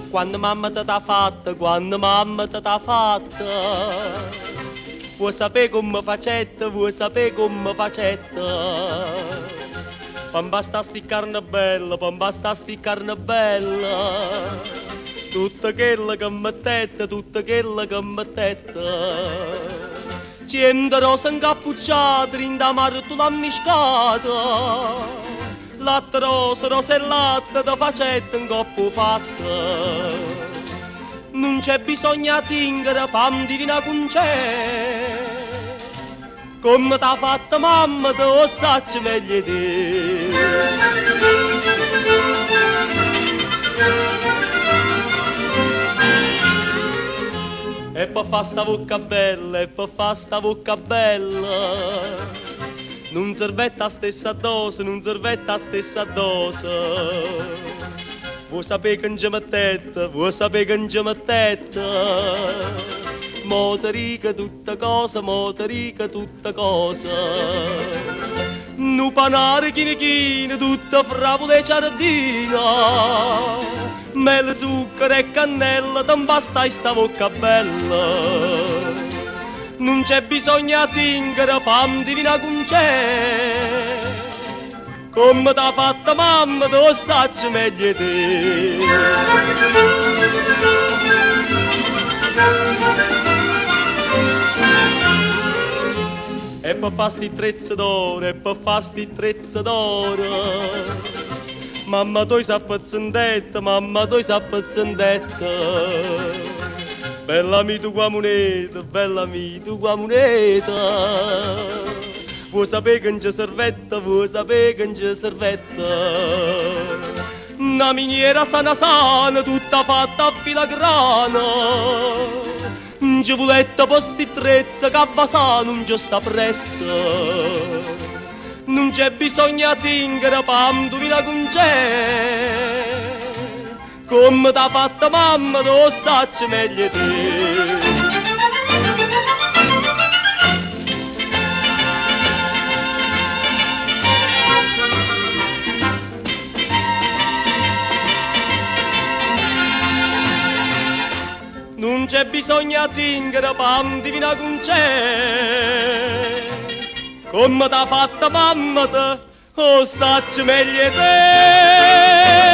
Quando mamma t'ha fatta, quando mamma t'ha fatta, vuoi sapere come facetta, vuoi sapere come facetta. Pambasta sti carne bella, pambasta sti carne bella, tutta quella che mettetta, tutta quella che mettetta. Cento rose incappucciate, in da mare tu l'ha miscata. Latte rosa, rosa e latte, da facetta un coppo fatta. Non c'è bisogno di zingara, pam divina con c'è. Come t'ha fatta mamma, te lo sacci meglio di te. E poi fa sta bocca bella, e poi fa sta bocca bella. Non servetta stessa dose, non servetta stessa dose. Vuoi sapere che non ci mettete, vuoi sapere che non ci mettete. Motorica tutta cosa, motorica tutta cosa. Nu panare chine chine, tutta fravola e ciardina. Mele, zucchero e cannella, non basta sta bocca bella. Non c'è bisogno di zingara, pam divina con c'è. Come t'ha fatta mamma, te lo sacci meglio te. E poi fa sti trezzi d'oro, e poi fa sti trezzi d'oro. Mamma tu sei pezzendetta, mamma tu sei pezzendetta. Bella mi tu qua moneta, bella mi tu qua moneta. Vuoi sapere che non c'è servetta, vuoi sapere che non c'è servetta. Una miniera sana sana, tutta fatta a filagrana. Non ci voletta posti trezza, che a Basà non c'è sta prezza. Non c'è bisogno di zingara, pam tu vina con c'è. Come t'ha fatta mamma, lo sacci meglio te. Non c'è bisogno di zingara, pam divina con c'è. Come t'ha fatta mamma, te, lo sacci meglio te.